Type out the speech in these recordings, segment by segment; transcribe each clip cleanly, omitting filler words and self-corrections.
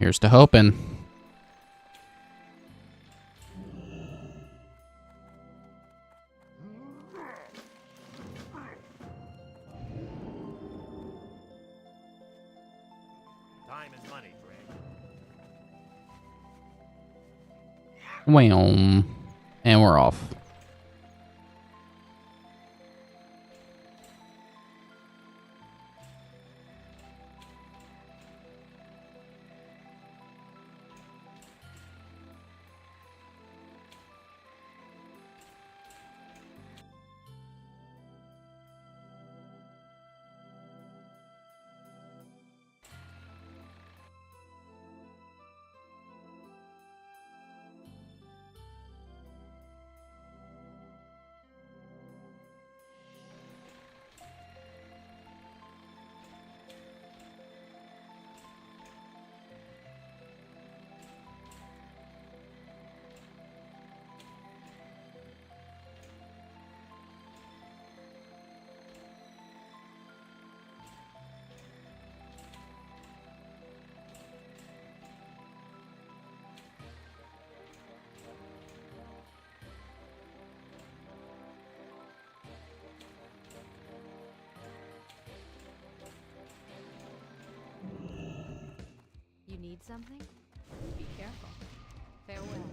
Here's to hoping. Time is money, Greg. Wham. And we're off. You need something? Be careful. Farewell.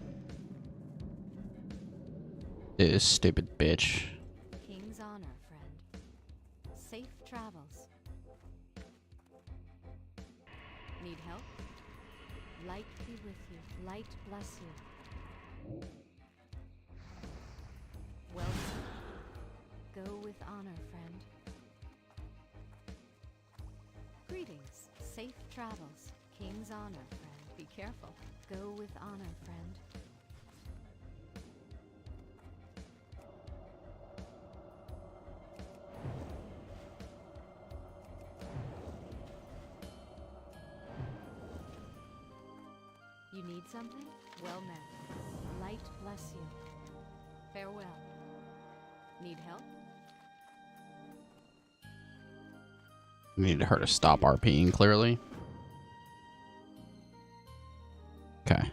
This stupid bitch. King's honor, friend. Safe travels. Need help? Light be with you. Light bless you. Well done. Go with honor, friend. Greetings. Safe travels. King's honor, friend. Be careful. Go with honor, friend. You need something? Well met. Light bless you. Farewell. Need help? Needed her to stop RPing, clearly. Okay.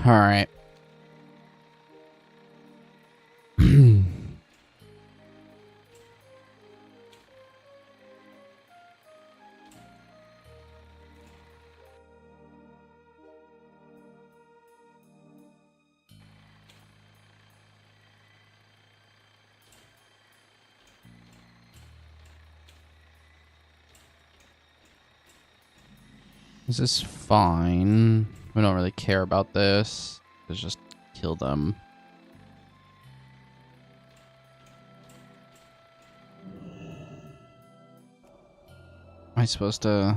All right. This is fine. We don't really care about this. Let's just kill them. Am I supposed to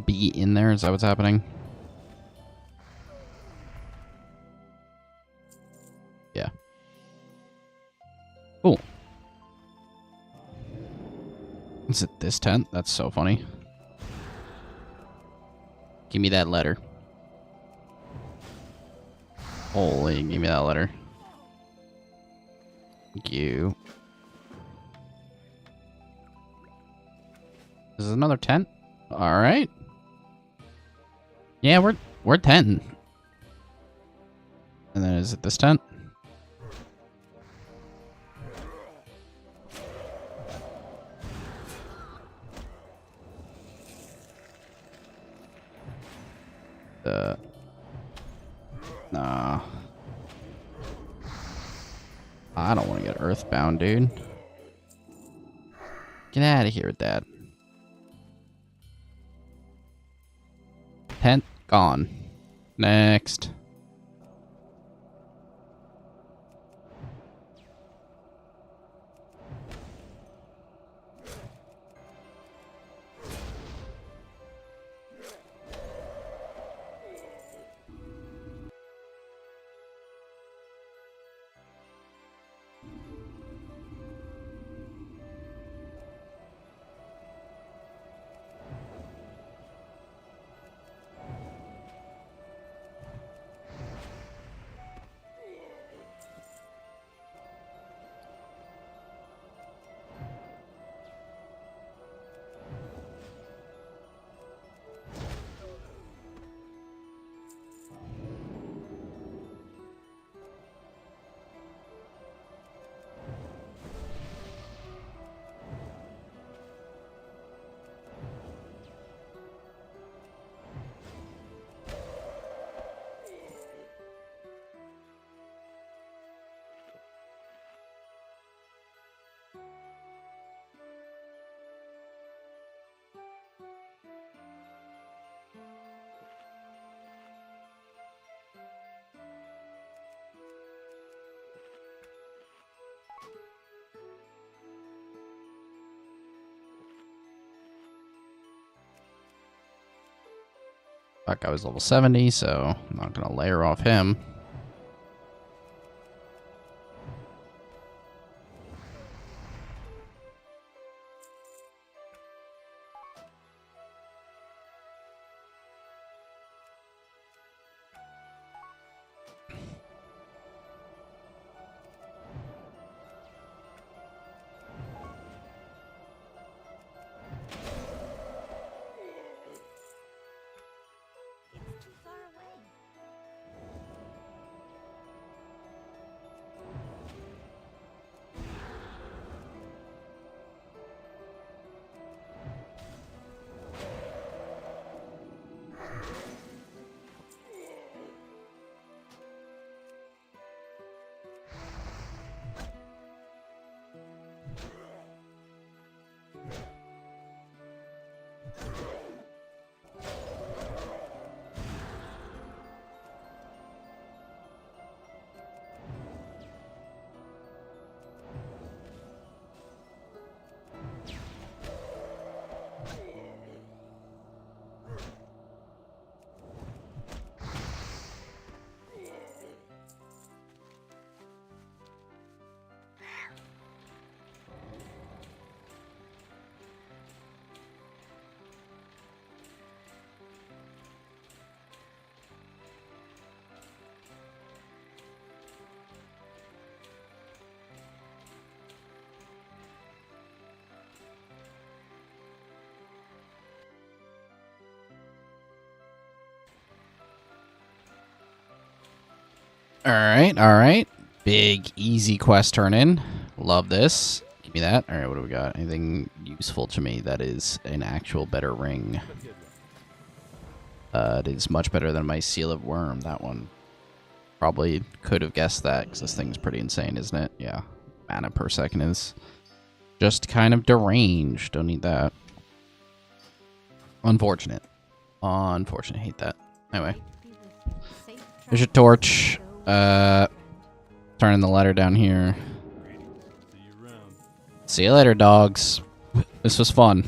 be in there? Is that what's happening? Yeah. Cool. Is it this tent? That's so funny. Give me that letter. Holy, give me that letter. Thank you. This is another tent? Alright. Yeah, we're tenting. And then is it this tent? Nah. I don't want to get earthbound, dude. Get out of here with that. Tent gone. Next. That guy was level 70, so I'm not going to layer off him. It's too far away. Alright, alright. Big, easy quest turn in. Love this. Give me that. Alright, what do we got? Anything useful to me that is an actual better ring? It is much better than my Seal of Worm, that one. Probably could have guessed that, because this thing's pretty insane, isn't it? Yeah. Mana per second is just kind of deranged. Don't need that. Unfortunate. Unfortunate. Hate that. Anyway. There's your torch. Turning the letter down here. See you later, dogs. This was fun.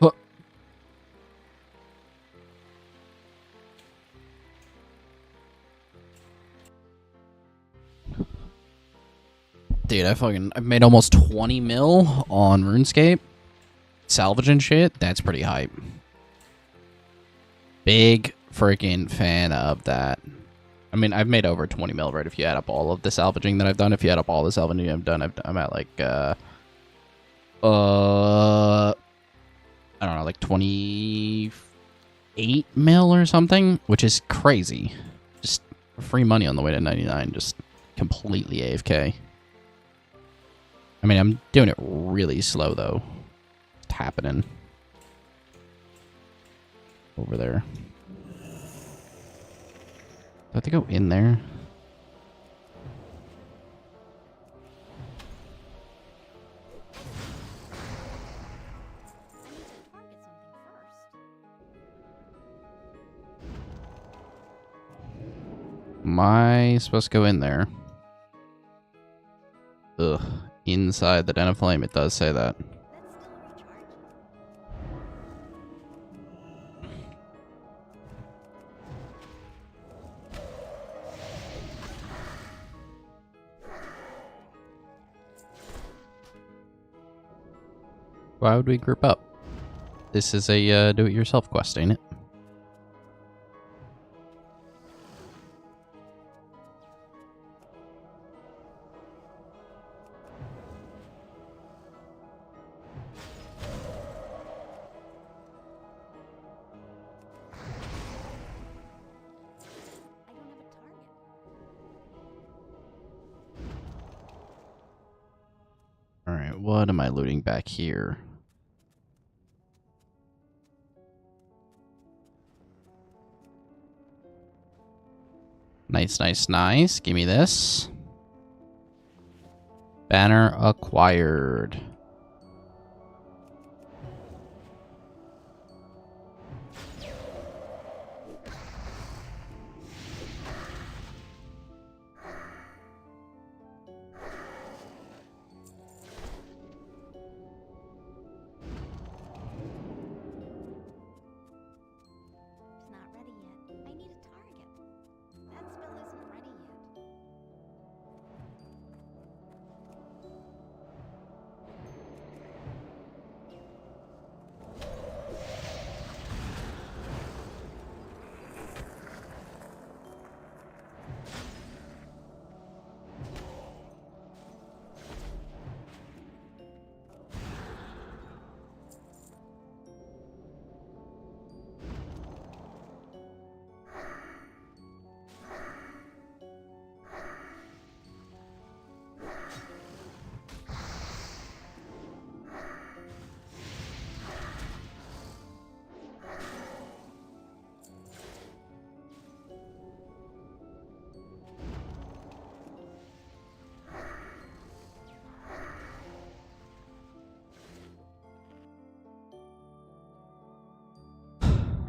Huh. Dude, I've made almost 20 mil on RuneScape. Salvaging shit. That's pretty hype. Big freaking fan of that. I mean, I've made over 20 mil, right? If you add up all of the salvaging that I've done. If you add up all the salvaging I've done, I'm at like, I don't know, like 28 mil or something, which is crazy. Just free money on the way to 99, just completely AFK. I mean, I'm doing it really slow, though. It's happening. Over there. Do I have to go in there? Am I supposed to go in there? Ugh. Inside the Den of Flame, it does say that. Why would we group up? This is a do-it-yourself quest, ain't it? Alright, what am I looting back here? Nice, nice, nice. Give me this. Banner acquired.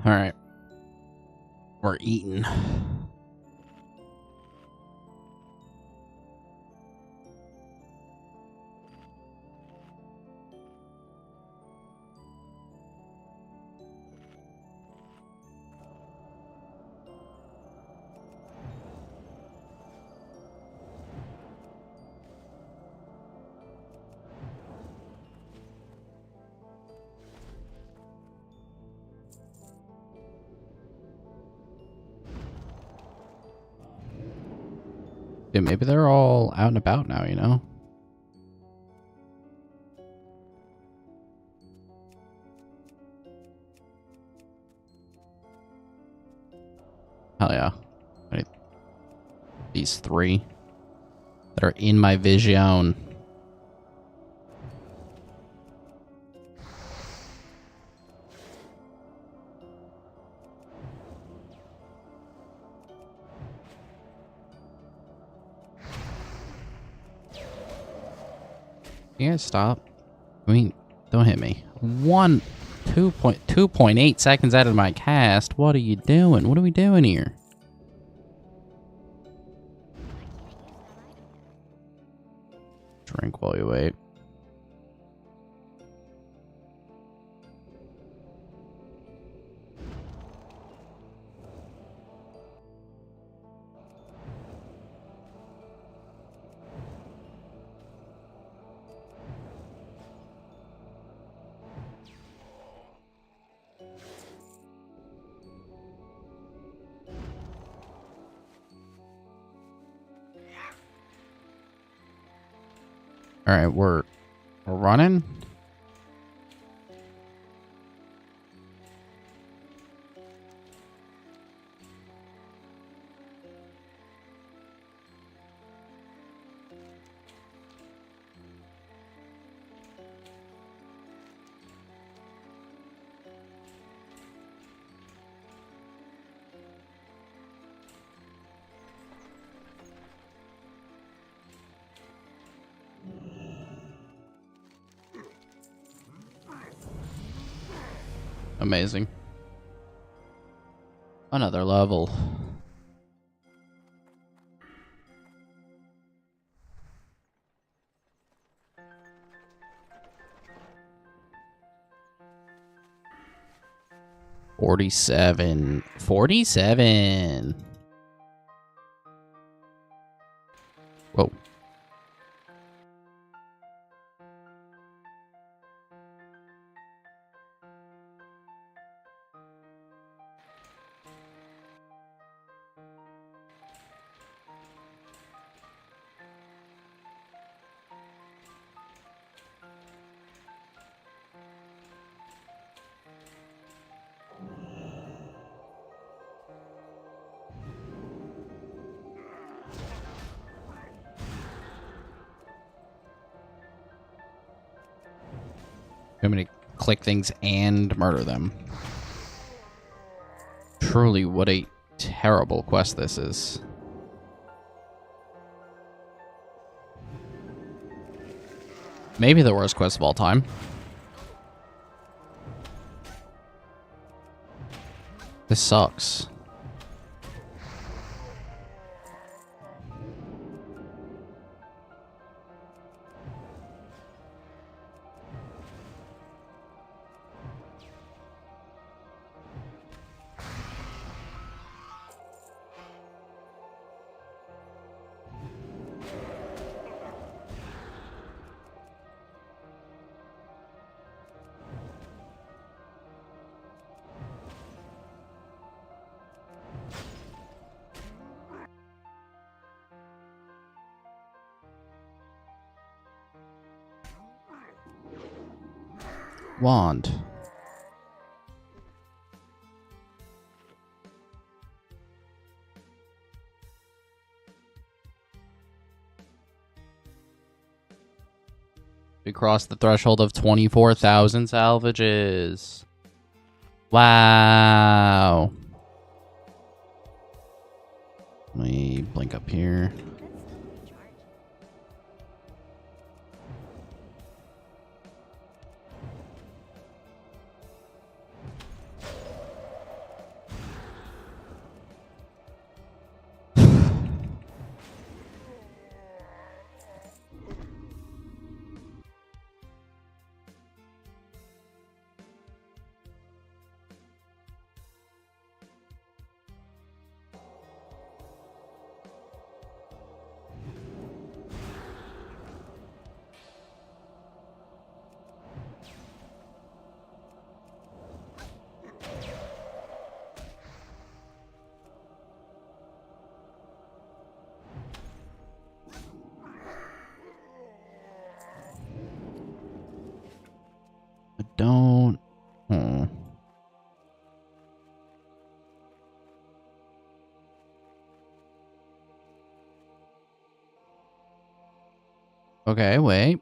Alright. We're eating. Yeah, maybe they're all out and about now, you know? Hell yeah. I need these 3 that are in my vision. You guys stop? I mean, don't hit me. 2.8 seconds out of my cast. What are you doing? What are we doing here? Drink while you wait. All right, we're running. Amazing. Another level. $47. $47. Whoa. I'm gonna click things and murder them. Truly, what a terrible quest this is. Maybe the worst quest of all time. This sucks. Wand. We crossed the threshold of 24,000 salvages. Wow. Let me blink up here. I don't... Hmm. Okay, wait.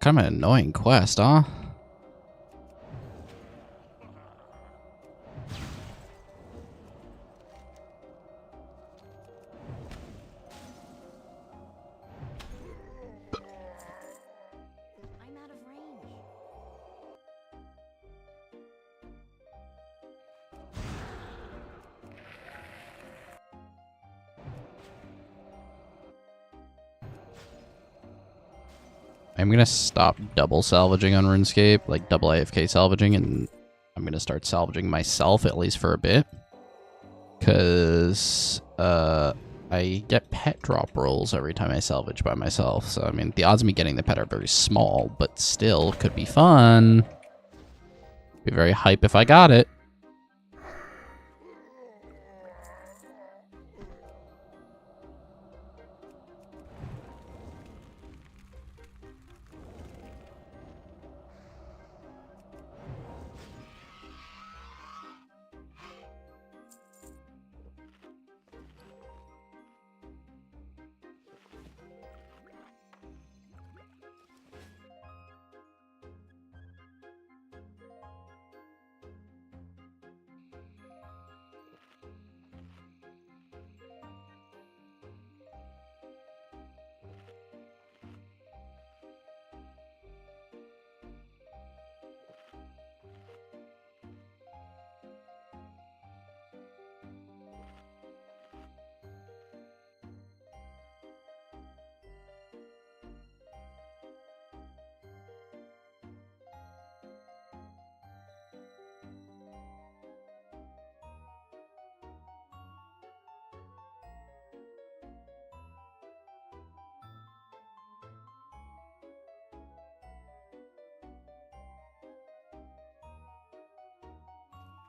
Kind of an annoying quest, huh? I'm out of range. I'm gonna stop double salvaging on RuneScape, like double AFK salvaging, and I'm gonna start salvaging myself, at least for a bit. Because, I get pet drop rolls every time I salvage by myself. So, I mean, the odds of me getting the pet are very small, but still could be fun. Be very hype if I got it.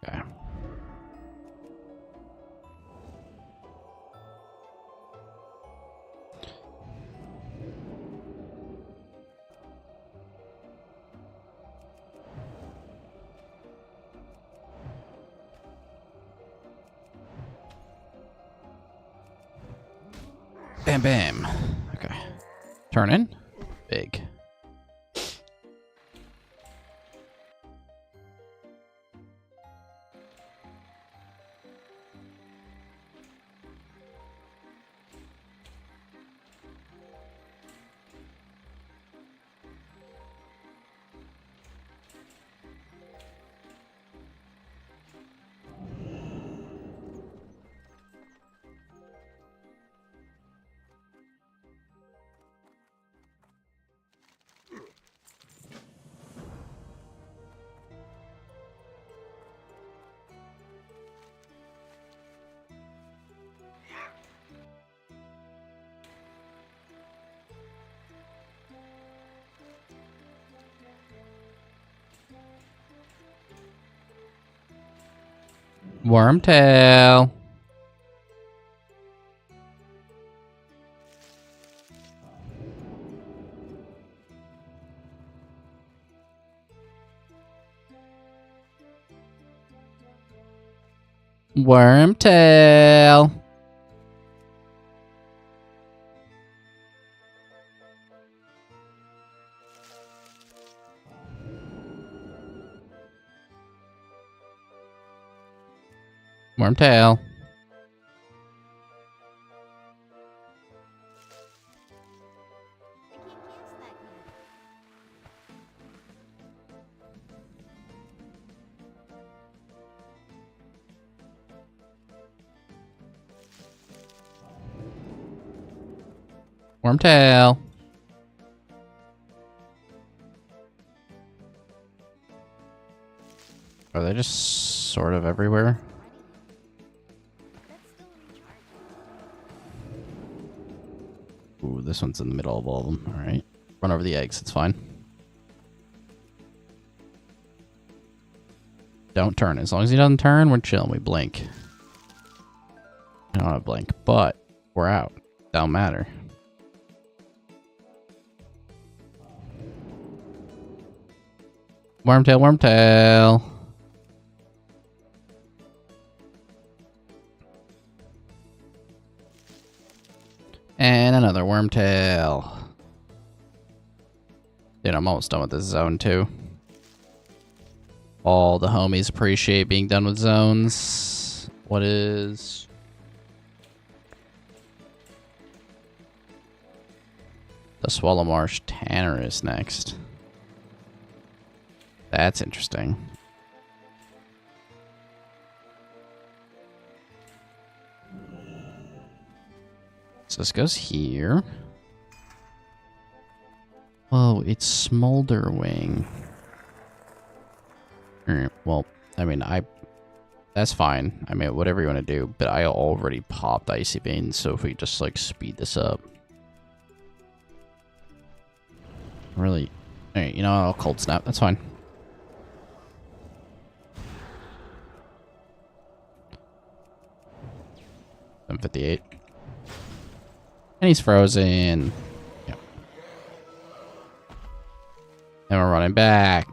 Okay. Bam, bam. Okay. Turn in. Big. Wormtail. Wormtail. Wormtail. I can't cast that yet. Wormtail. Are they just sort of everywhere? Ooh, this one's in the middle of all of them. Alright. Run over the eggs, it's fine. Don't turn. As long as he doesn't turn, we're chilling. We blink. I don't want to blink, but we're out. Don't matter. Wormtail, wormtail. And another wormtail. Dude, I'm almost done with this zone too. All the homies appreciate being done with zones. What is... The Swallow Marsh Tanner is next. That's interesting. So this goes here. Oh, it's Smolderwing. Well, I mean, that's fine. I mean, whatever you want to do, but I already popped Icy Veins, so if we just, like, speed this up. Really? Alright, you know, I'll Cold Snap. That's fine. $758. And he's frozen. Yep. And we're running back.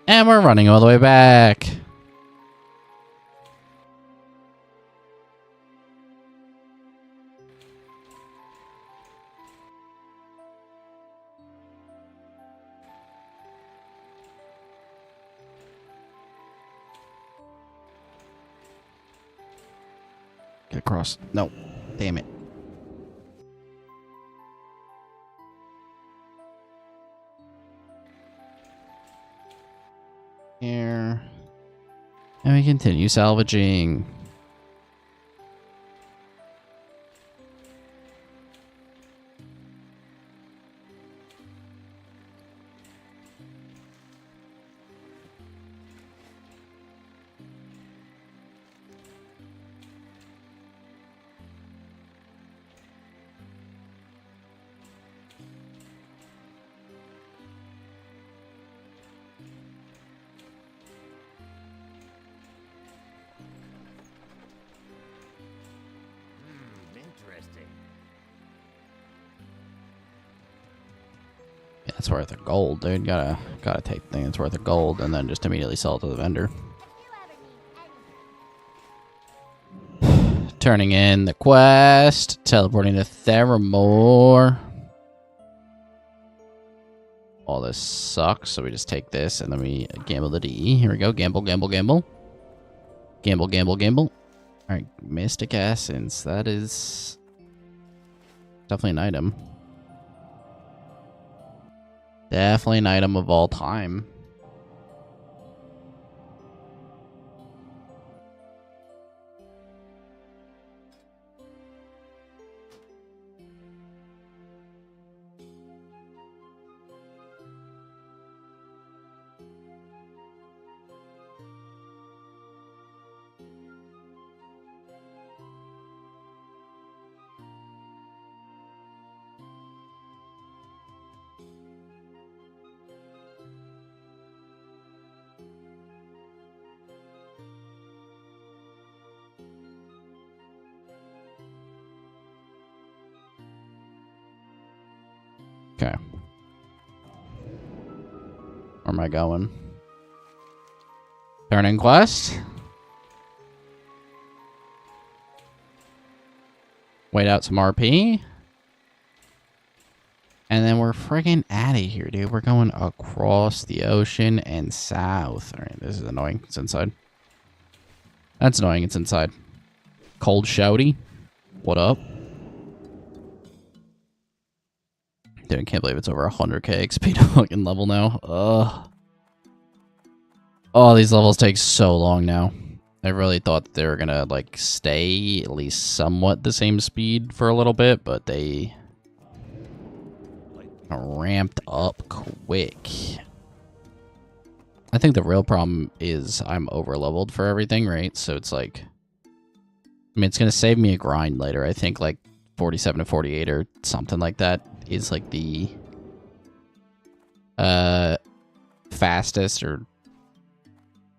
And we're running all the way back. Get across. No. Damn it. Here. And we continue salvaging. Interesting. Yeah, it's worth a gold, dude. Gotta take the thing that's worth a gold and then just immediately sell it to the vendor. Turning in the quest, teleporting to Theramore. All this sucks, so we just take this and then we gamble the DE. Here we go. Gamble, gamble, gamble. Gamble, gamble, gamble. Alright, Mystic Essence. That is definitely an item. Definitely an item of all time. Okay. Where am I going? Turning quest? Wait out some RP? And then we're friggin' out of here, dude. We're going across the ocean and south. Alright, this is annoying. It's inside. That's annoying. It's inside. Cold Shouty. What up? Dude, I can't believe it's over 100k XP to fucking level now. Ugh. Oh, these levels take so long now. I really thought that they were gonna, like, stay at least somewhat the same speed for a little bit, but they ramped up quick. I think the real problem is I'm over leveled for everything, right? So it's like, I mean, it's gonna save me a grind later. I think like 47 to 48 or something like that is like the fastest, or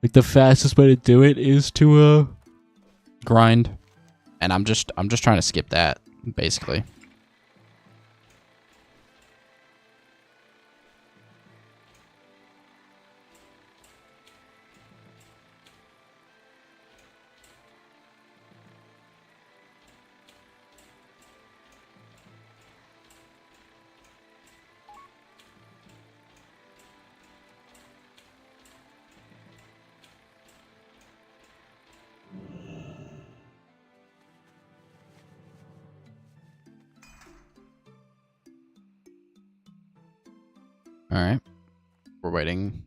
like the fastest way to do it is to grind. And I'm just trying to skip that, basically. All right, we're waiting.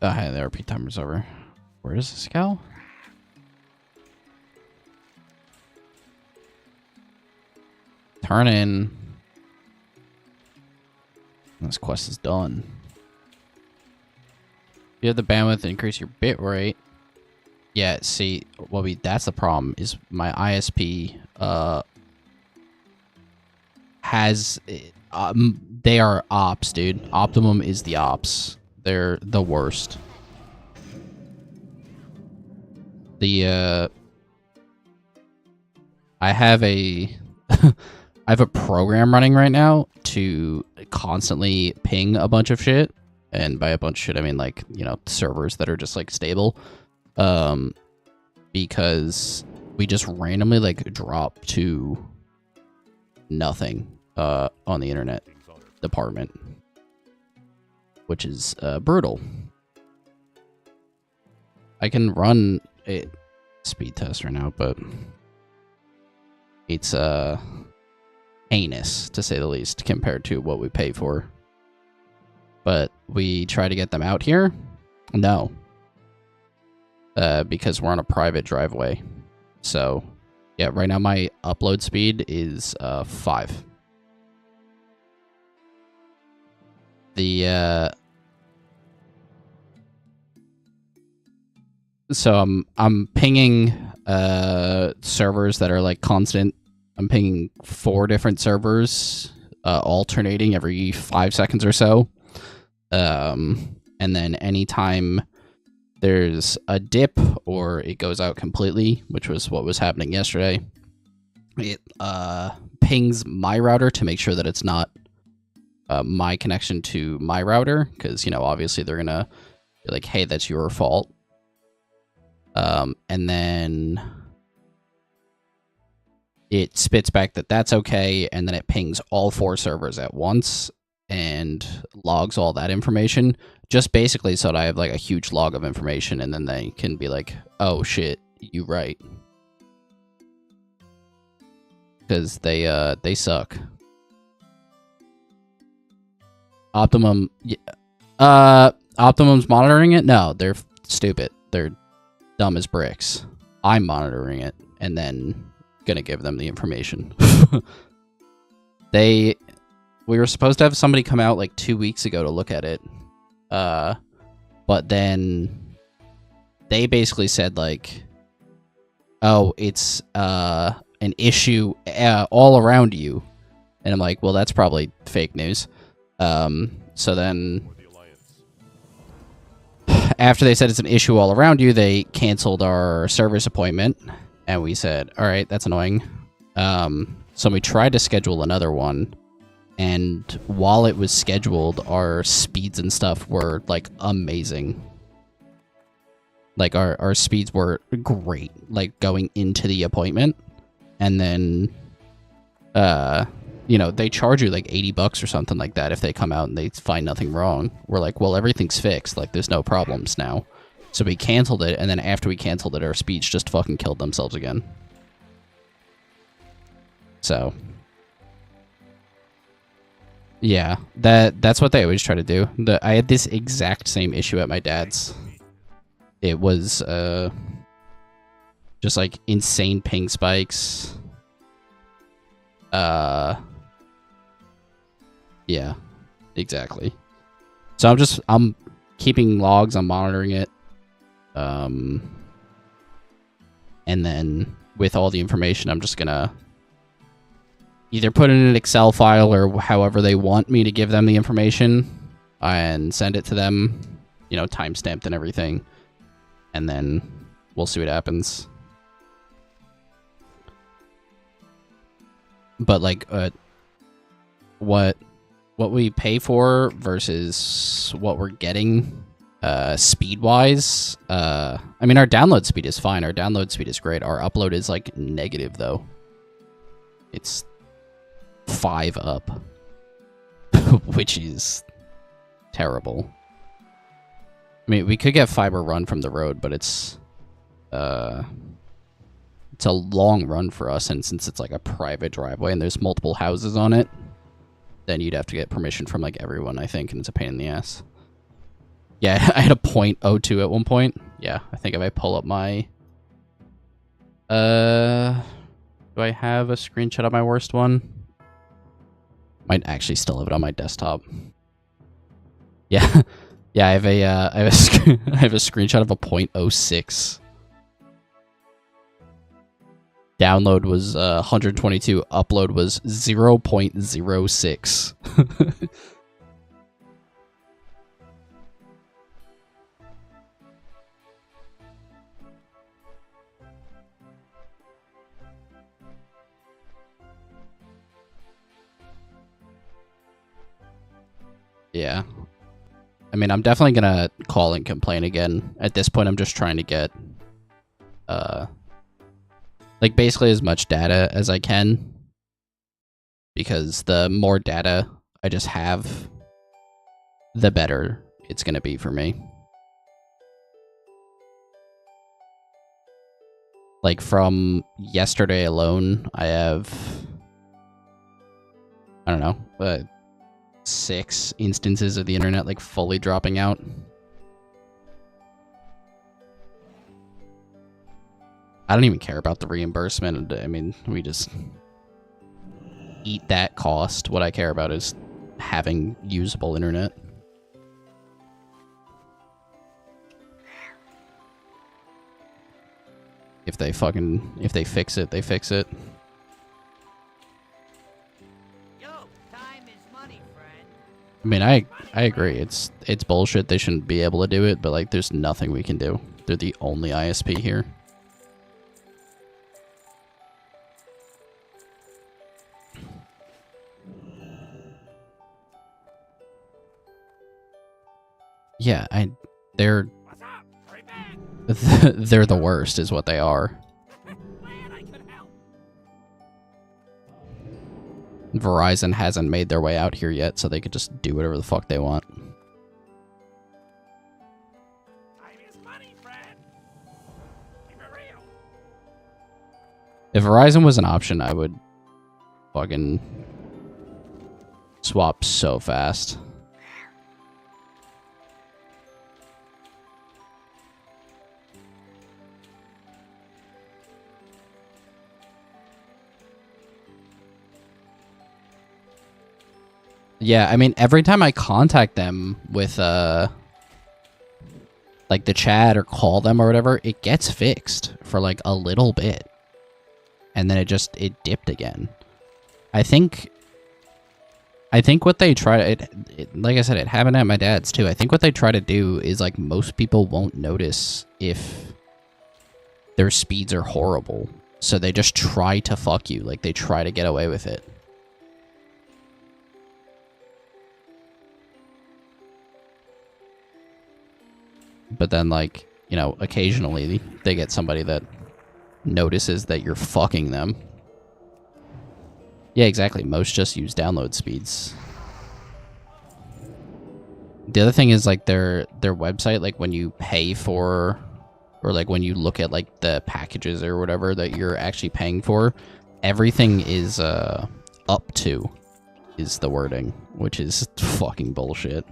Oh, hey, the RP timer's over. Where is this go? Turn in. This quest is done. You have the bandwidth to increase your bit rate. Yeah, see, well, that's the problem, is my ISP has they are Opps, dude. Optimum is the Opps. They're the worst. I have a I have a program running right now to constantly ping a bunch of shit, and by a bunch of shit I mean, like, you know, servers that are just like stable, because we just randomly like drop to nothing on the internet department, which is brutal. I can run a speed test right now, but it's heinous, to say the least, compared to what we pay for. But we try to get them out here. No. Because we're on a private driveway. So, yeah, right now my upload speed is 5. So I'm pinging servers that are like constant. I'm pinging 4 different servers, alternating every 5 seconds or so. And then anytime there's a dip or it goes out completely, which was what was happening yesterday, it pings my router to make sure that it's not my connection to my router, because, you know, obviously they're gonna be like, hey, that's your fault. And then it spits back that that's okay, and then it pings all 4 servers at once and logs all that information, just basically so that I have like a huge log of information, and then they can be like, oh shit, you right. Because they suck. Optimum, Optimum's monitoring it? No, they're stupid. They're dumb as bricks. I'm monitoring it and then gonna give them the information. We were supposed to have somebody come out like 2 weeks ago to look at it, but then they basically said like, oh, it's an issue all around you, and I'm like, well, that's probably fake news. So then after they said it's an issue all around you, they canceled our service appointment, and we said, all right, that's annoying. So we tried to schedule another one, and while it was scheduled, our speeds and stuff were like amazing. Like our speeds were great, like going into the appointment, and then you know, they charge you like $80 or something like that if they come out and they find nothing wrong. We're like, well, everything's fixed. Like, there's no problems now. So we canceled it, and then after we canceled it, our speech just fucking killed themselves again. So, yeah, that's what they always try to do. I had this exact same issue at my dad's. It was just like insane ping spikes. Yeah, exactly. So I'm keeping logs, I'm monitoring it. And then with all the information, I'm just gonna either put it in an Excel file or however they want me to give them the information and send it to them, you know, timestamped and everything. And then we'll see what happens. But like, what we pay for versus what we're getting, speed wise. I mean, our download speed is fine. Our download speed is great. Our upload is like negative though. It's 5 up, which is terrible. I mean, we could get fiber run from the road, but it's a long run for us, and since it's like a private driveway and there's multiple houses on it, then you'd have to get permission from like everyone, I think, and it's a pain in the ass. Yeah, I had a .02 at one point. Yeah, I think if I pull up my... do I have a screenshot of my worst one? Might actually still have it on my desktop. Yeah. Yeah, I have a I have a screenshot of a .06. Download was 122. Upload was 0.06. Yeah. I mean, I'm definitely gonna call and complain again. At this point, I'm just trying to get, like, basically as much data as I can. Because the more data I just have, the better it's gonna be for me. Like, from yesterday alone, I have, I don't know, 6 instances of the internet, like, fully dropping out. I don't even care about the reimbursement. I mean, we just eat that cost. What I care about is having usable internet. If they fix it, they fix it. I mean, I agree. It's bullshit. They shouldn't be able to do it, but like, there's nothing we can do. They're the only ISP here. Yeah, they're they're the worst, is what they are. Verizon hasn't made their way out here yet, so they could just do whatever the fuck they want. If Verizon was an option, I would fucking swap so fast. Yeah, I mean, every time I contact them with, like, the chat or call them or whatever, it gets fixed for, like, a little bit. And then it dipped again. I think what they try to... like I said, it happened at my dad's, too. I think what they try to do is, like, most people won't notice if their speeds are horrible. So they just try to fuck you. Like, they try to get away with it. But then, like, you know, occasionally they get somebody that notices that you're fucking them. Yeah, exactly. Most just use download speeds. The other thing is like their website, like when you pay for, or like when you look at like the packages or whatever that you're actually paying for, everything is up to is the wording, which is fucking bullshit.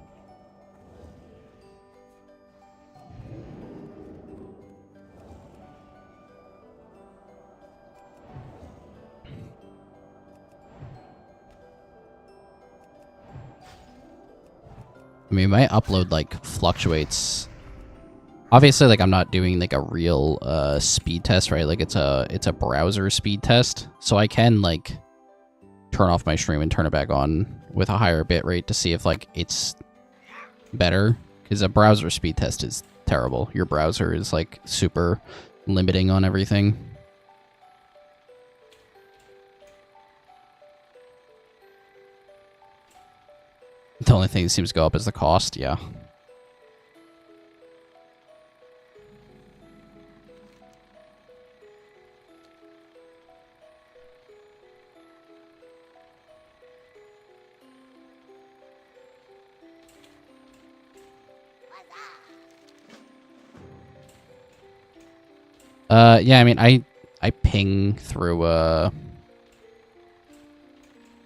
I mean, my upload like fluctuates. Obviously, like I'm not doing like a real speed test, right? Like it's a browser speed test, so I can like turn off my stream and turn it back on with a higher bit rate to see if like it's better. Because a browser speed test is terrible. Your browser is like super limiting on everything. The only thing that seems to go up is the cost, yeah. Yeah, I mean, I ping through,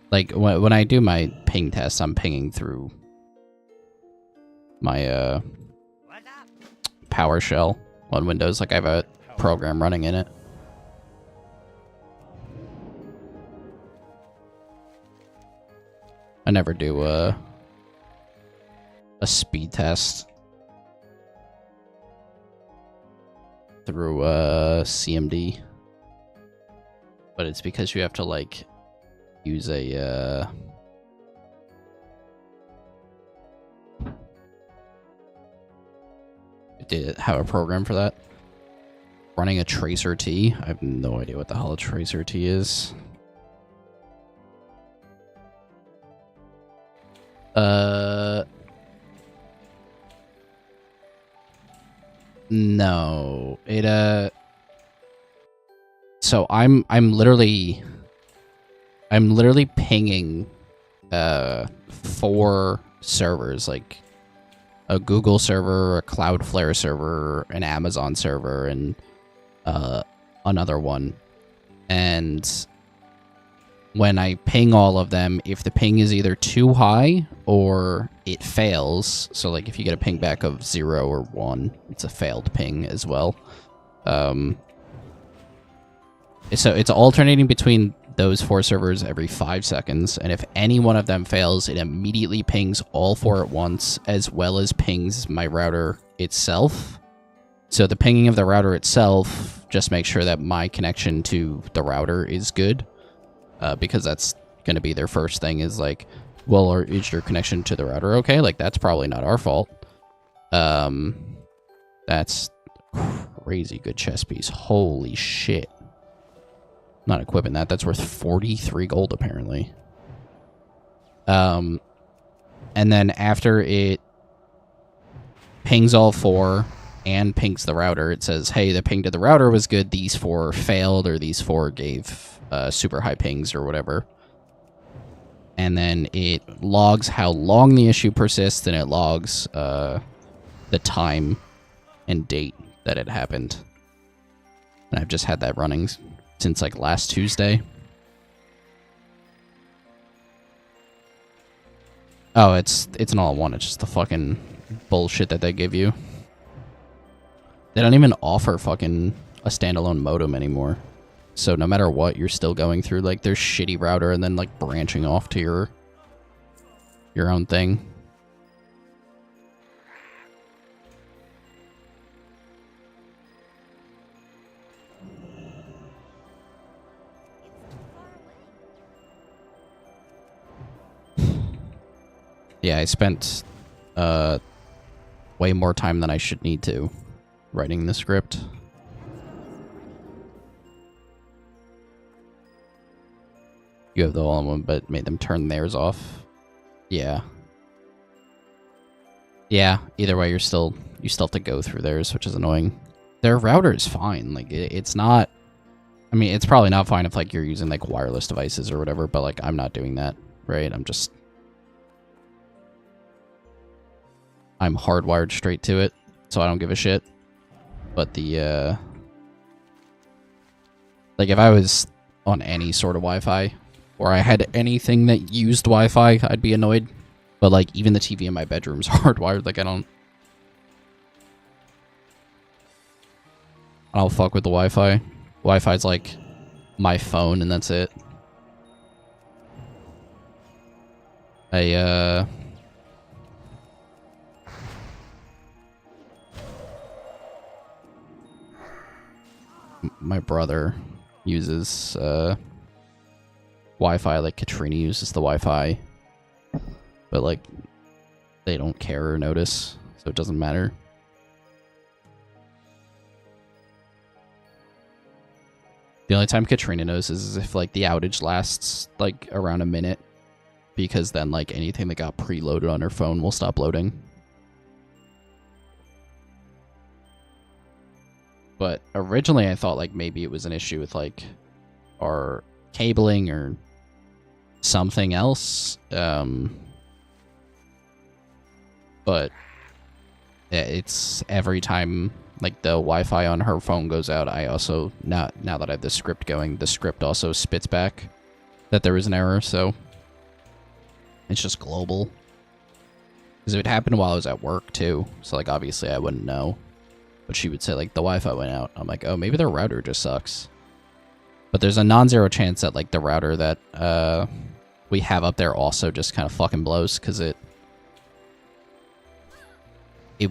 like, when I do my ping test, I'm pinging through my, PowerShell on Windows. Like, I have a program running in it. I never do, a speed test through CMD, but it's because you have to like use a did have a program for that. Running a tracer T. I have no idea what the hell a tracer T is. No, it so I'm literally pinging 4 servers, like a Google server, a Cloudflare server, an Amazon server, and another one. And when I ping all of them, if the ping is either too high or it fails, so like if you get a ping back of 0 or 1, it's a failed ping as well. So it's alternating between those 4 servers every 5 seconds, and if any one of them fails, it immediately pings all 4 at once, as well as pings my router itself. So the pinging of the router itself just makes sure that my connection to the router is good. Because that's going to be their first thing is like, well, is your connection to the router okay? Like, that's probably not our fault. That's crazy good chest piece. Holy shit. Not equipping that. That's worth 43 gold, apparently. And then after it pings all 4 and pings the router, it says, hey, the ping to the router was good. These 4 failed, or these 4 gave super high pings or whatever. And then it logs how long the issue persists, and it logs the time and date that it happened. And I've just had that running since like last Tuesday. Oh, it's an all-in-one. It's just the fucking bullshit that they give you. They don't even offer fucking a standalone modem anymore. So no matter what, you're still going through like their shitty router and then like branching off to your own thing. Yeah, I spent way more time than I should need to writing the script. You have the all-in-one, but made them turn theirs off. Yeah. Yeah, either way, you still have to go through theirs, which is annoying. Their router is fine. Like, it's not... I mean, it's probably not fine if, like, you're using, like, wireless devices or whatever, but, like, I'm not doing that, right? I'm hardwired straight to it, so I don't give a shit. But the, like, if I was on any sort of Wi-Fi, or I had anything that used Wi-Fi, I'd be annoyed. But, like, even the TV in my bedroom's hardwired. Like, I don't fuck with the Wi-Fi. Wi-Fi's, like, my phone, and that's it. My brother uses, Wi-Fi, like Katrina uses the Wi-Fi. But, like, they don't care or notice, so it doesn't matter. The only time Katrina knows is if, like, the outage lasts, like, around a minute. Because then, like, anything that got preloaded on her phone will stop loading. But originally I thought, like, maybe it was an issue with, like, our cabling or something else. But it's every time, like, the Wi-Fi on her phone goes out, I also, now that I have the script going, the script also spits back that there was an error, so it's just global. Because it would happen while I was at work, too, so, like, obviously I wouldn't know. But she would say, like, the Wi-Fi went out. I'm like, oh, maybe their router just sucks. But there's a non-zero chance that, like, the router that we have up there also just kind of fucking blows, because it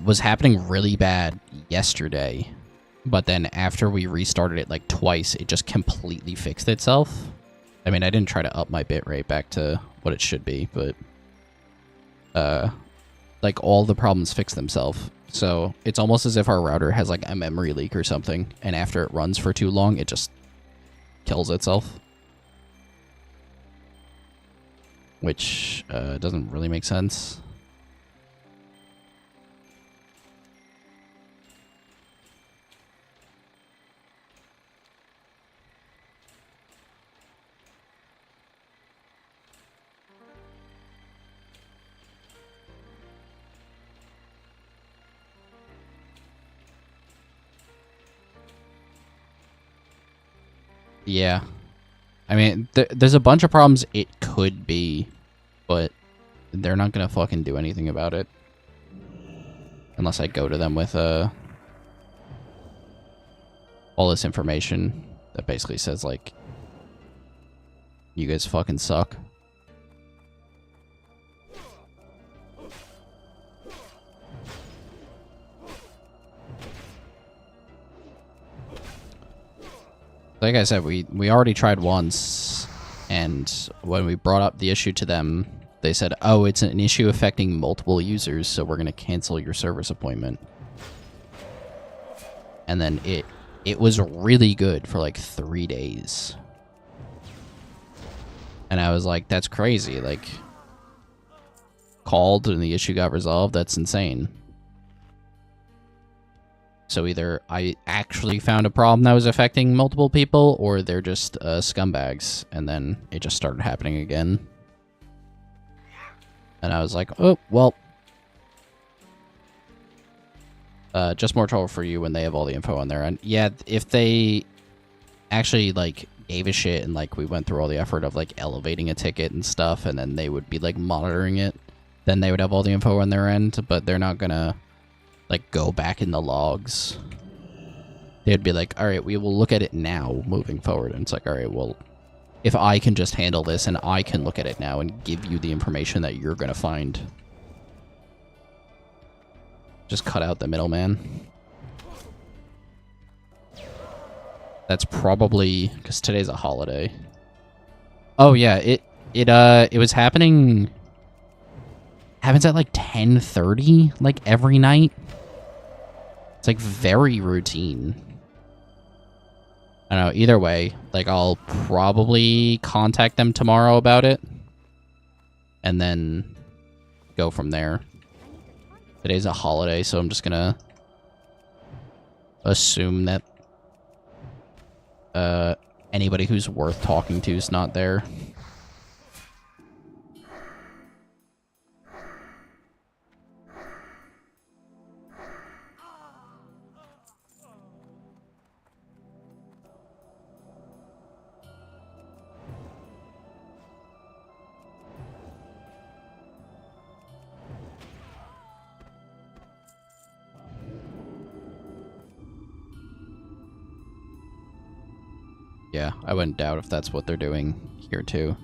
was happening really bad yesterday. But then after we restarted it, like, twice, it just completely fixed itself. I mean, I didn't try to up my bitrate back to what it should be, but like, all the problems fix themselves. So it's almost as if our router has, like, a memory leak or something, and after it runs for too long, it just kills itself. Which doesn't really make sense. Yeah. I mean, there's a bunch of problems it could be, but they're not gonna fucking do anything about it. Unless I go to them with all this information that basically says, like, you guys fucking suck. Like I said, we already tried once, and when we brought up the issue to them, they said, oh, it's an issue affecting multiple users, so we're going to cancel your service appointment. And then it was really good for, like, 3 days. And I was like, that's crazy. Like, called and the issue got resolved? That's insane. So either I actually found a problem that was affecting multiple people, or they're just scumbags, and then it just started happening again. And I was like, oh, well, just more trouble for you when they have all the info on there. And yeah, if they actually, like, gave a shit and, like, we went through all the effort of, like, elevating a ticket and stuff, and then they would be, like, monitoring it, then they would have all the info on their end, but they're not gonna, like, go back in the logs. They'd be like, all right, we will look at it now moving forward. And it's like, all right, well, if I can just handle this and I can look at it now and give you the information that you're going to find. Just cut out the middleman. That's probably because today's a holiday. Oh yeah, it was happening. Happens at like 10:30, like every night. It's like very routine. I don't know, either way, like, I'll probably contact them tomorrow about it. And then go from there. Today's a holiday, so I'm just gonna assume that anybody who's worth talking to is not there. Yeah, I wouldn't doubt if that's what they're doing here too.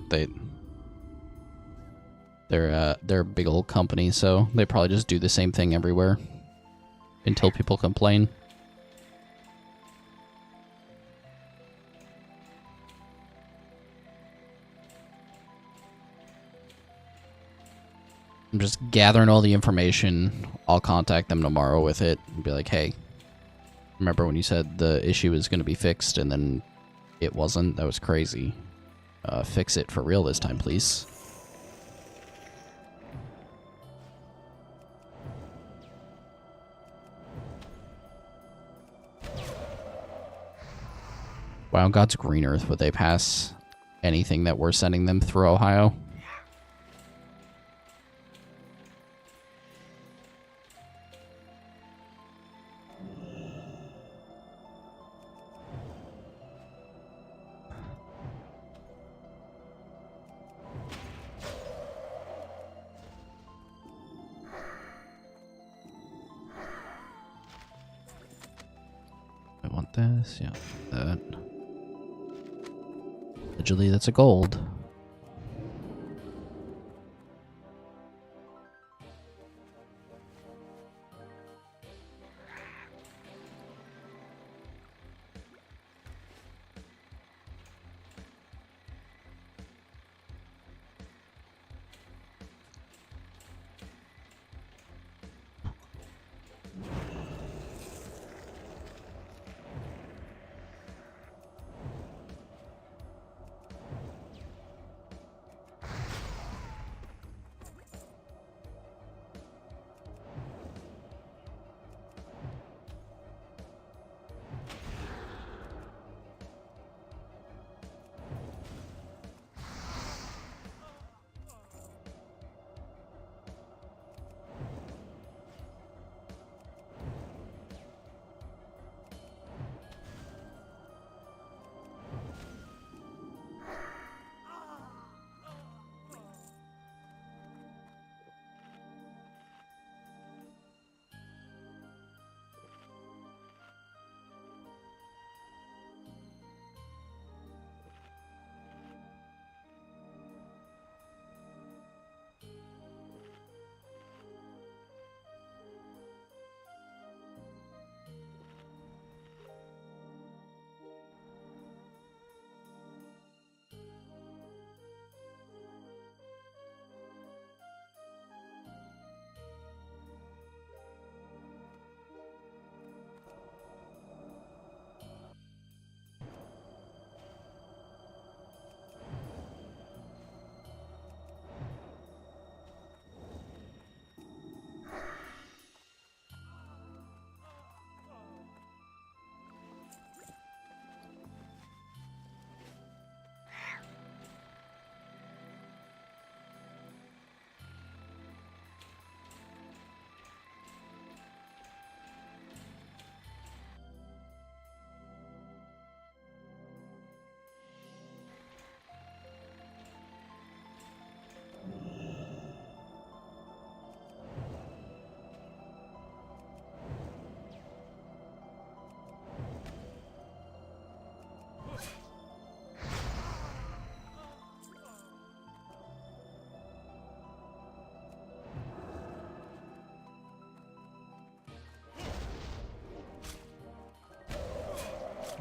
They're a big old company, so they probably just do the same thing everywhere until people complain. I'm just gathering all the information. I'll contact them tomorrow with it and be like, hey, remember when you said the issue was going to be fixed and then it wasn't? That was crazy. Fix it for real this time, please. Wow, God's green earth, would they pass anything that we're sending them through Ohio? I want this, yeah, that. Allegedly, that's a gold.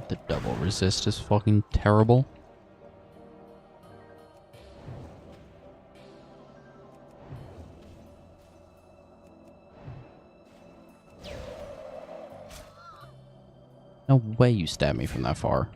The double resist is fucking terrible. No way you stabbed me from that far.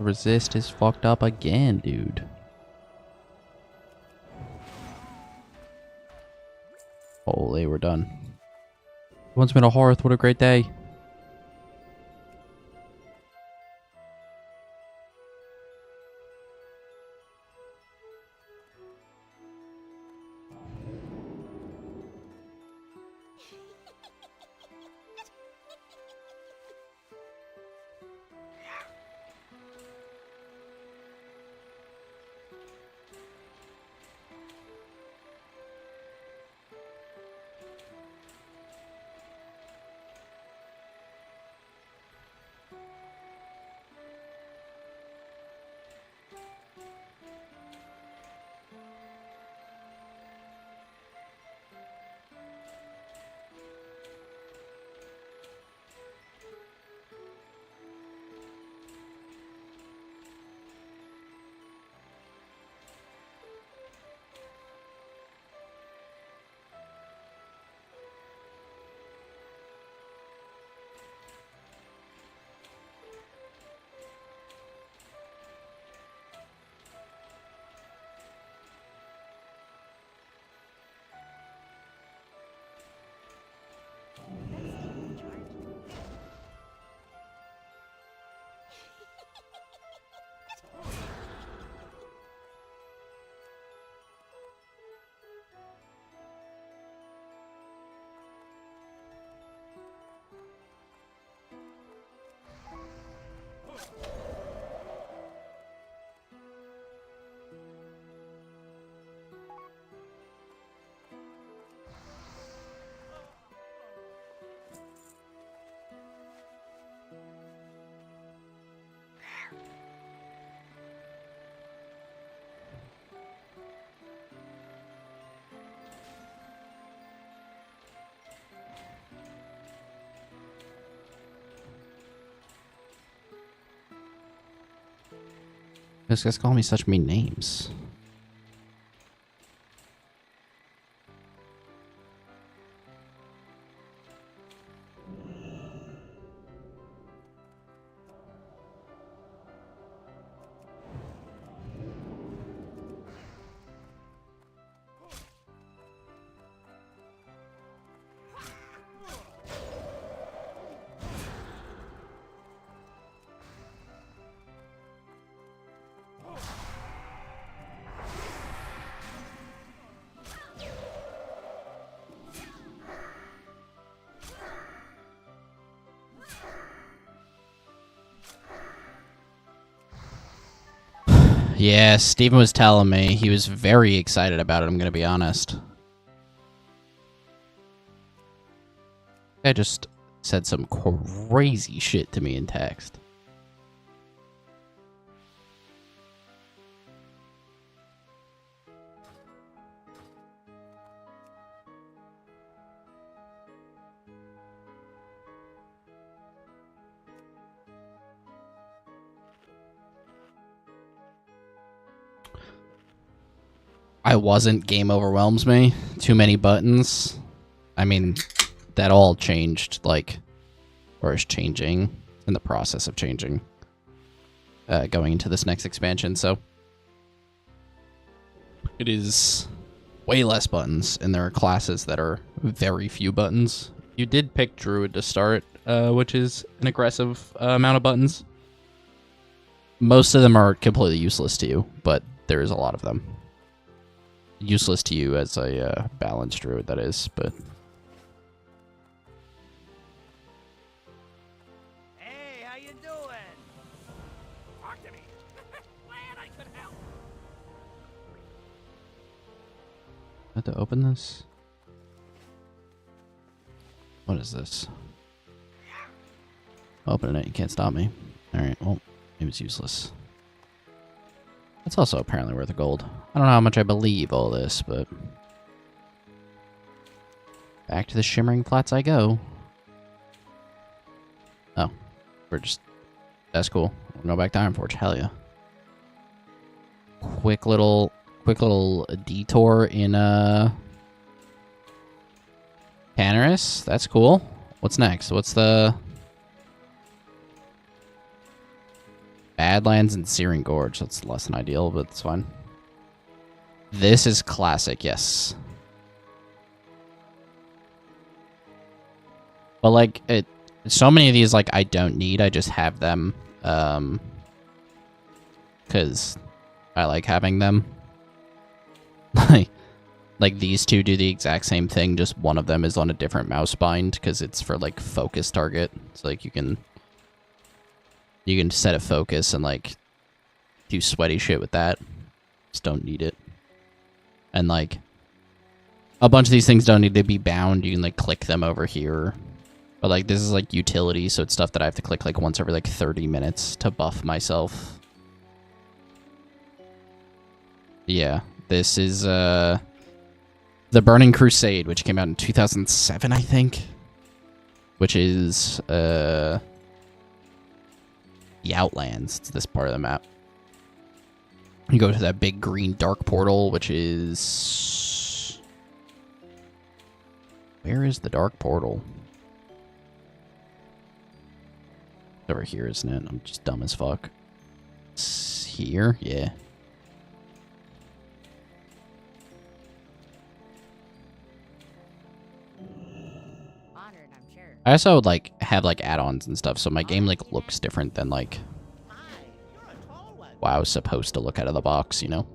Resist is fucked up again, dude. Holy, we're done. Once been a hearth, what a great day. This guy's calling me such mean names. Yeah, Steven was telling me he was very excited about it, I'm gonna be honest. I just said some crazy shit to me in text. I wasn't. Game overwhelms me. Too many buttons. I mean, that all changed, like, or is changing, in the process of changing, going into this next expansion, so it is way less buttons, and there are classes that are very few buttons. You did pick Druid to start, which is an aggressive amount of buttons. Most of them are completely useless to you, but there is a lot of them. Useless to you as a balanced Druid, that is, but... Hey, how you doing? Talk to me. Glad I could help. I have to open this? What is this? Opening it, you can't stop me. Alright, well, it was useless. That's also apparently worth a gold. I don't know how much I believe all this, but... Back to the Shimmering Flats I go. Oh. We're just... That's cool. We'll go back to Ironforge. Hell yeah. Quick little detour in, Canaris. That's cool. What's next? What's the... Badlands and Searing Gorge. That's less than ideal, but it's fine. This is classic, yes. But, like, so many of these, like, I don't need. I just have them, because I like having them. Like, these two do the exact same thing, just one of them is on a different mouse bind, because it's for, like, focus target. So, like, you can set a focus and, like, do sweaty shit with that. Just don't need it. And, like, a bunch of these things don't need to be bound. You can, like, click them over here. But, like, this is, like, utility, so it's stuff that I have to click, like, once every, like, 30 minutes to buff myself. Yeah, this is, The Burning Crusade, which came out in 2007, I think. Which is, the Outlands. It's this part of the map. You go to that big green dark portal, which is... Where is the dark portal? It's over here, isn't it? I'm just dumb as fuck. It's here? Yeah. I also, like, have, like, add-ons and stuff, so my game, like, looks different than, like, WoW's supposed to look out of the box, you know?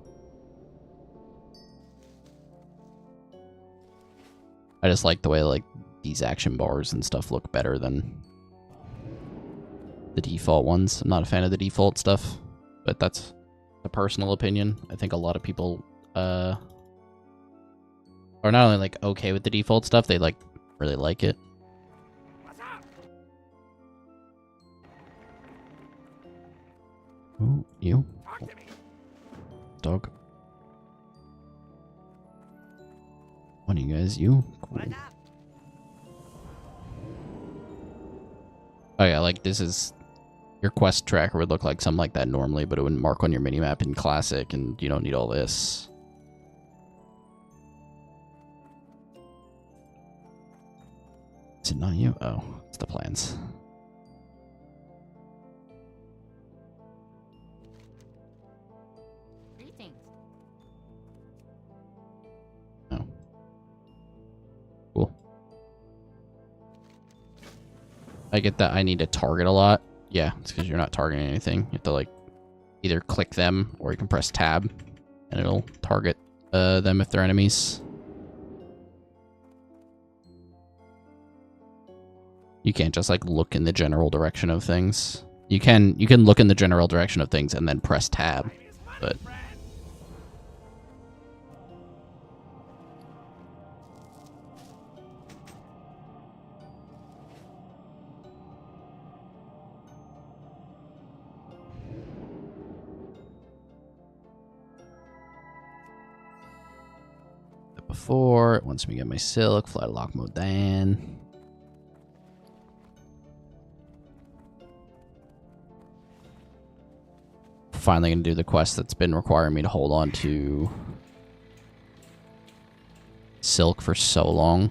I just like the way, like, these action bars and stuff look better than the default ones. I'm not a fan of the default stuff, but that's a personal opinion. I think a lot of people, are not only, like, okay with the default stuff, they, like, really like it. Ooh, you. Dog. One of you guys, you. Cool. Oh yeah, like this is... Your quest tracker would look like something like that normally, but it wouldn't mark on your minimap in Classic, and you don't need all this. Is it not you? Oh, it's the plans. Oh. Cool. I get that I need to target a lot. Yeah, it's because you're not targeting anything. You have to, like, either click them or you can press tab and it'll target them if they're enemies. You can't just, like, look in the general direction of things. You can look in the general direction of things and then press tab, but... Before, once we get my silk, fly to lock mode then. Finally gonna do the quest that's been requiring me to hold on to silk for so long.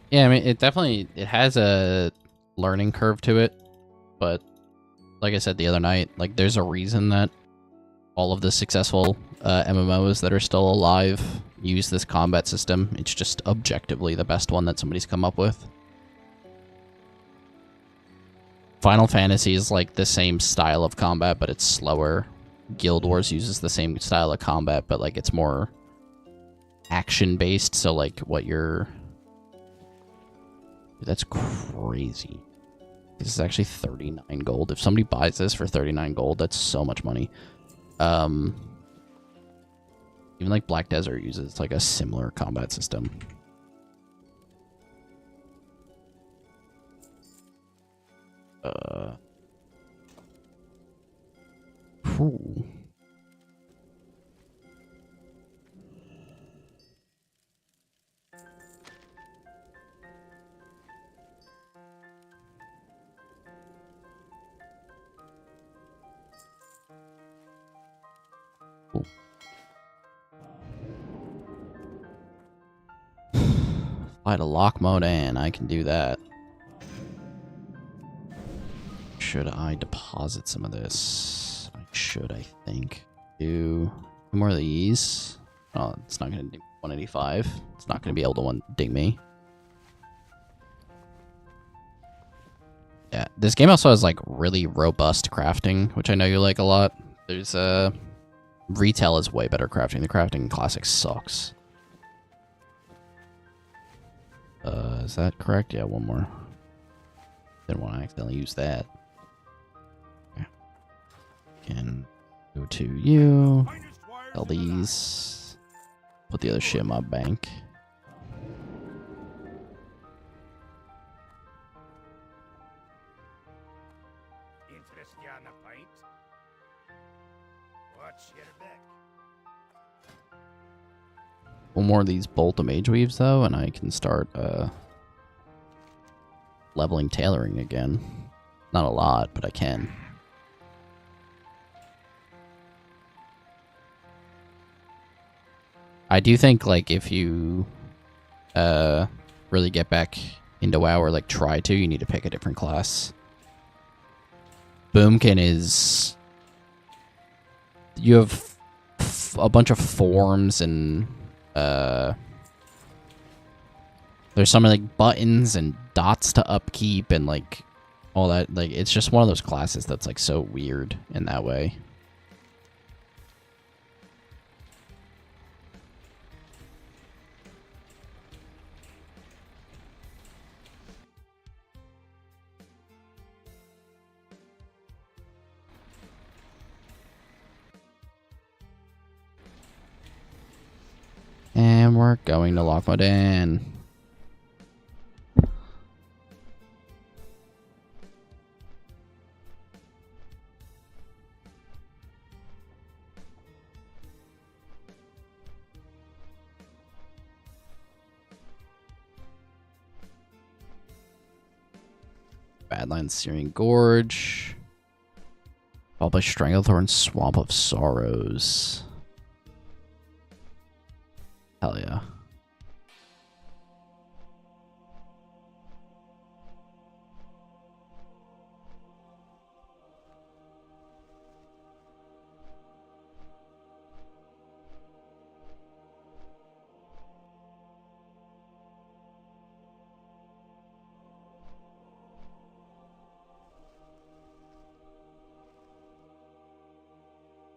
Yeah, I mean, it has a learning curve to it, but like I said the other night, like, there's a reason that all of the successful MMOs that are still alive use this combat system. It's just objectively the best one that somebody's come up with. Final Fantasy is, like, the same style of combat, but it's slower. Guild Wars uses the same style of combat, but, like, it's more action-based, so, like, what you're... Dude, that's crazy. This is actually 39 gold. If somebody buys this for 39 gold, that's so much money. Even like Black Desert uses like a similar combat system. Whew. Apply to lock mode, and I can do that. Should I deposit some of this? I should, I think. Do more of these. Oh, it's not going to do 185. It's not going to be able to ding me. Yeah, this game also has like really robust crafting, which I know you like a lot. There's retail is way better crafting. The crafting in Classic sucks. Is that correct? Yeah, one more. Didn't want to accidentally use that. Okay. Can go to you. Sell these. Put the other shit in my bank. Interested on the pint? What's your bet? One more of these Bolt of Mage Weaves, though, and I can start leveling tailoring again. Not a lot, but I can. I do think, like, if you really get back into WoW or, like, try to, you need to pick a different class. Boomkin is... You have a bunch of forms and... there's some like buttons and dots to upkeep and like all that. Like it's just one of those classes that's like so weird in that way. And we're going to lock mode in. Badlands Searing Gorge. Followed by Stranglethorn Swamp of Sorrows. Hell yeah.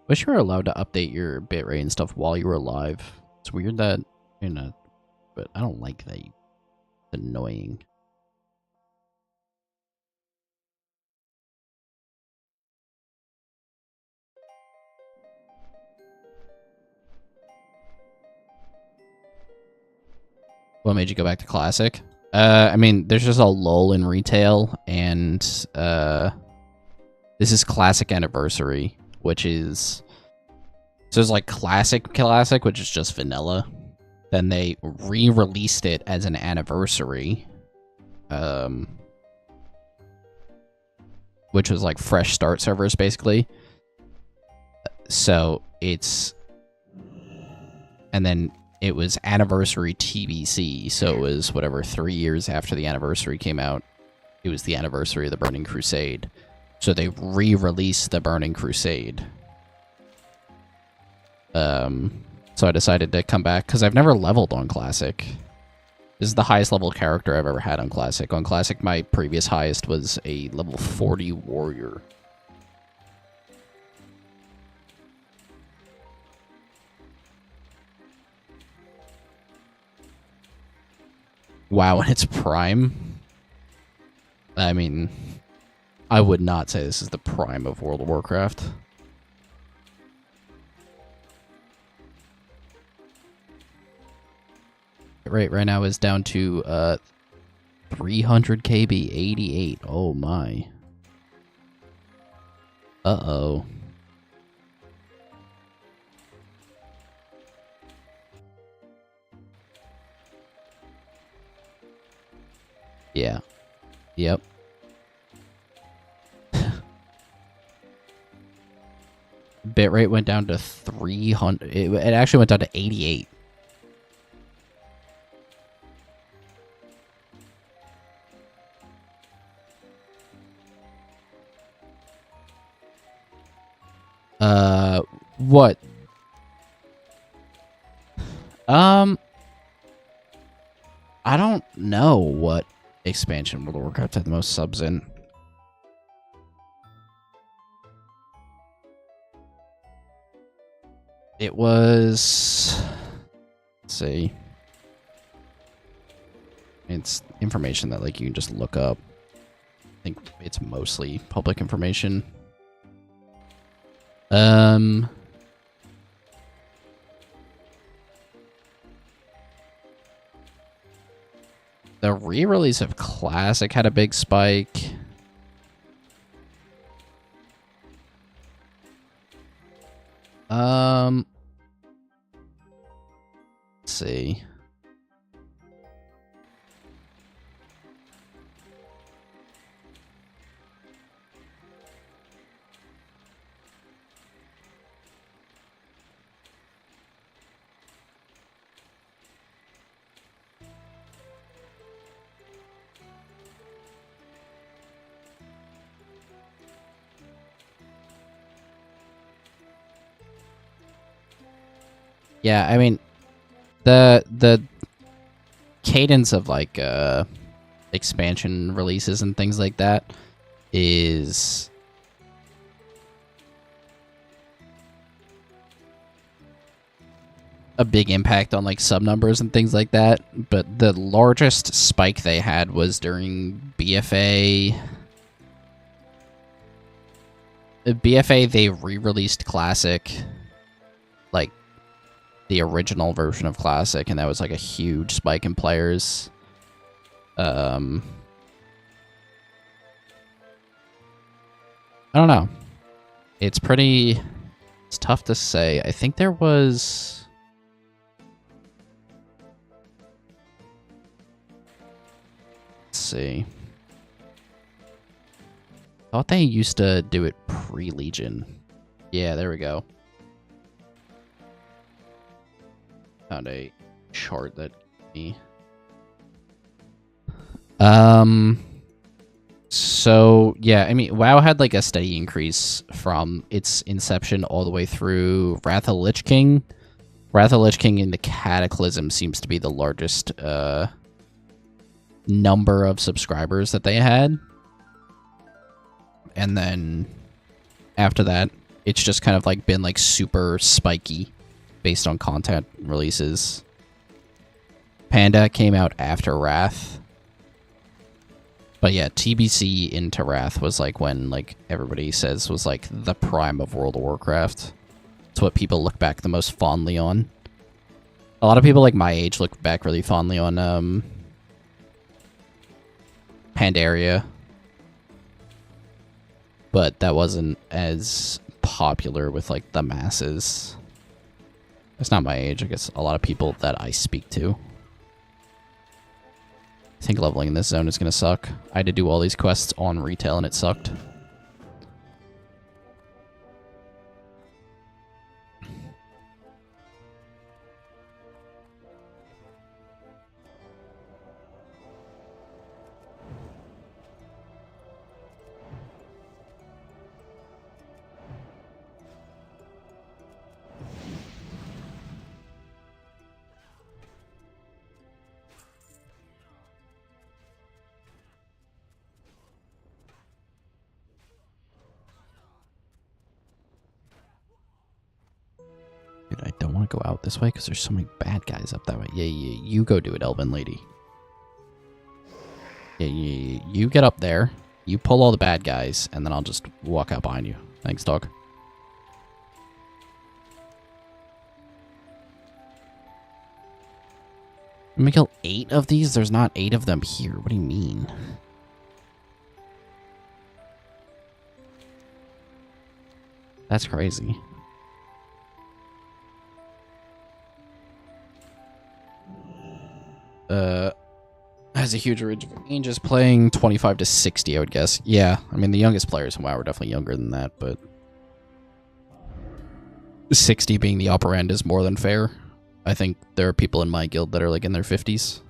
Wish you were allowed to update your bitrate and stuff while you were alive. It's weird that, you know, but I don't like that. It's annoying. What made you go back to Classic? I mean, there's just a lull in retail, and this is Classic Anniversary, which is... So there's like Classic, which is just vanilla. Then they re-released it as an Anniversary. Which was like fresh start servers, basically. So it's... And then it was Anniversary TBC, so it was whatever, 3 years after the Anniversary came out. It was the Anniversary of the Burning Crusade. So they re-released the Burning Crusade. So I decided to come back, because I've never leveled on Classic. This is the highest level character I've ever had on Classic. On Classic, my previous highest was a level 40 warrior. WoW in its prime? I mean, I would not say this is the prime of World of Warcraft. Right now is down to 300 KB 88. Oh my. Uh-oh. Yeah. Yep. Bitrate went down to 300. It actually went down to 88. What? I don't know what expansion World of Warcraft had the most subs in. It was... Let's see. It's information that, like, you can just look up. I think it's mostly public information. The re-release of Classic had a big spike. Let's see. Yeah, I mean, the cadence of, like, expansion releases and things like that is a big impact on, like, sub numbers and things like that. But the largest spike they had was during BFA. BFA, they re-released Classic, like, the original version of Classic, and that was, like, a huge spike in players. I don't know. It's tough to say. I think there was... Let's see. I thought they used to do it pre-Legion. Yeah, there we go. Found a chart that me. So yeah, I mean, WoW had, like, a steady increase from its inception all the way through Wrath of Lich King. Wrath of Lich King in the Cataclysm seems to be the largest number of subscribers that they had. And then after that, it's just kind of, like, been, like, super spiky based on content releases. Panda came out after Wrath. But yeah, TBC into Wrath was, like, when, like, everybody says was, like, the prime of World of Warcraft. It's what people look back the most fondly on. A lot of people, like, my age look back really fondly on Pandaria. But that wasn't as popular with, like, the masses. It's not my age. I guess a lot of people that I speak to. I think leveling in this zone is going to suck. I had to do all these quests on retail and it sucked. Dude, I don't want to go out this way because there's so many bad guys up that way. Yeah, you go do it, Elven Lady. Yeah, you get up there. You pull all the bad guys, and then I'll just walk out behind you. Thanks, dog. Let me kill 8 of these? There's not 8 of them here. What do you mean? That's crazy. Has a huge range, is playing 25 to 60, I would guess. Yeah, I mean, the youngest players in WoW are definitely younger than that, but 60 being the upper end is more than fair. I think there are people in my guild that are, like, in their 50s.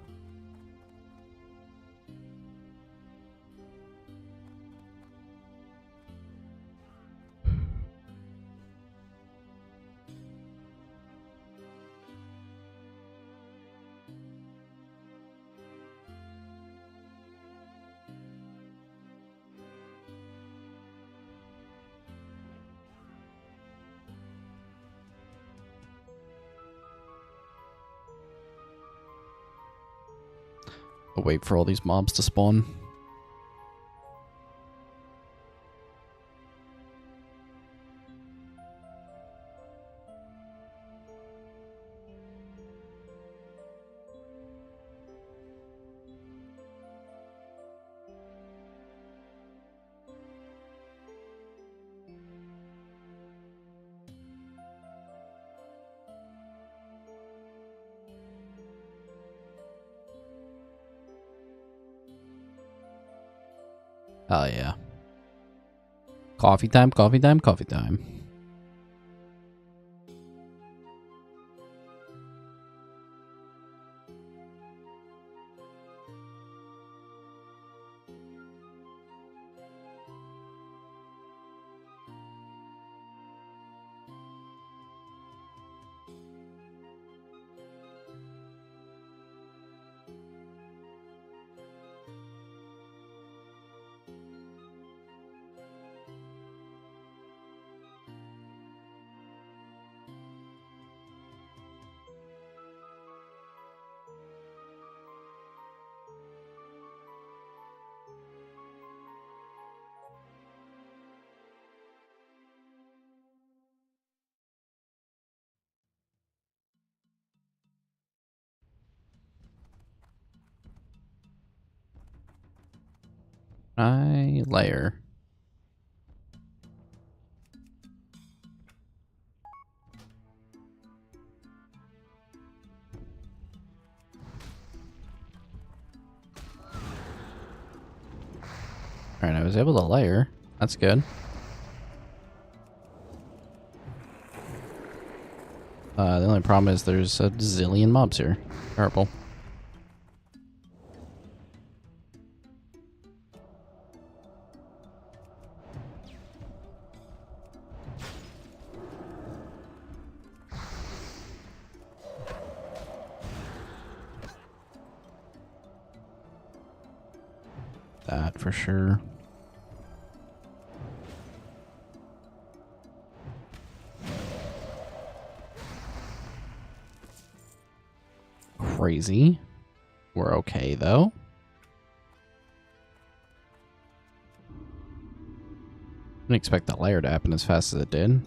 I'll wait for all these mobs to spawn. Oh yeah. Coffee time, coffee time, coffee time. I layer. Alright, I was able to layer. That's good. The only problem is there's a zillion mobs here. Terrible. That for sure. Crazy. We're okay though. Didn't expect that layer to happen as fast as it did.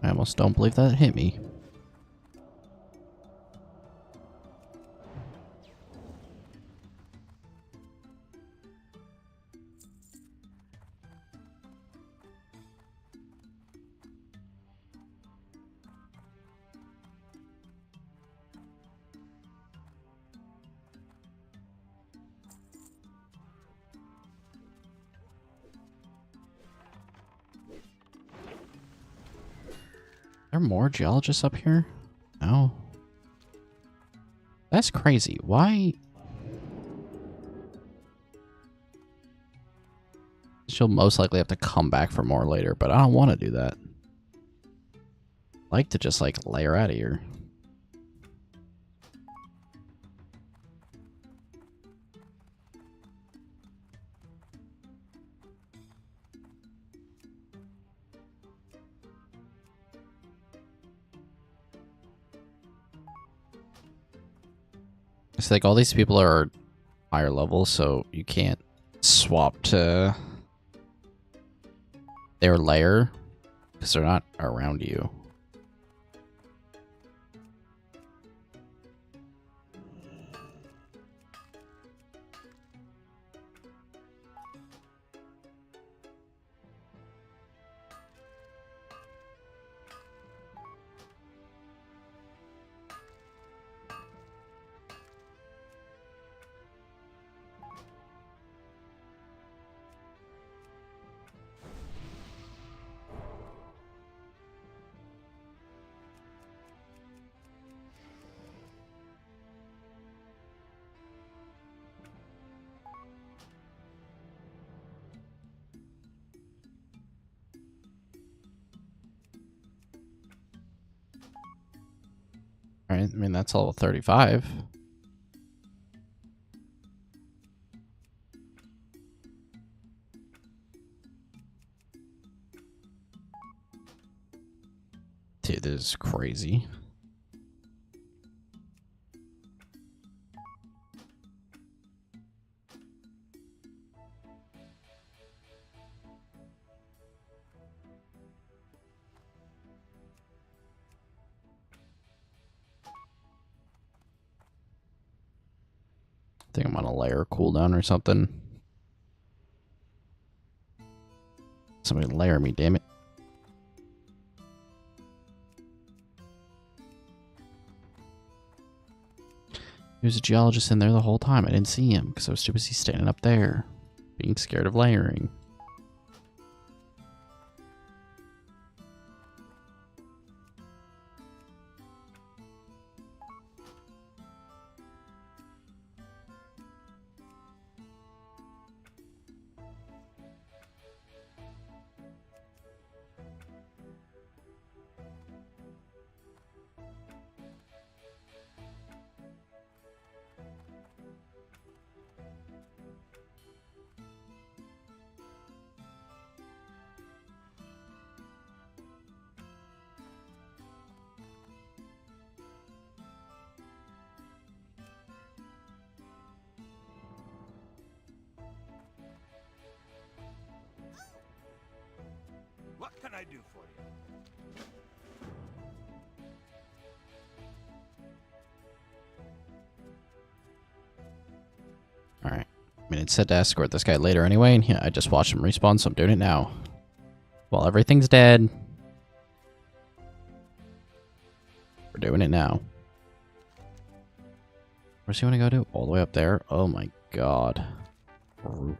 I almost don't believe that hit me. Are there more geologists up here? No. That's crazy. Why? She'll most likely have to come back for more later, but I don't want to do that. I like to just like layer out of here. It's like all these people are higher level, so you can't swap to their layer because they're not around you. Right? I mean, that's level 35. Dude, this is crazy. I think I'm on a layer cooldown or something. Somebody layer me, damn it. He was a geologist in there the whole time. I didn't see him because I was too busy standing up there, being scared of layering. What can I do for you? Alright. I mean, it said to escort this guy later anyway, and yeah, I just watched him respawn, so I'm doing it now. While everything's dead, we're doing it now. Where's he want to go to? All the way up there? Oh my god. Brutal.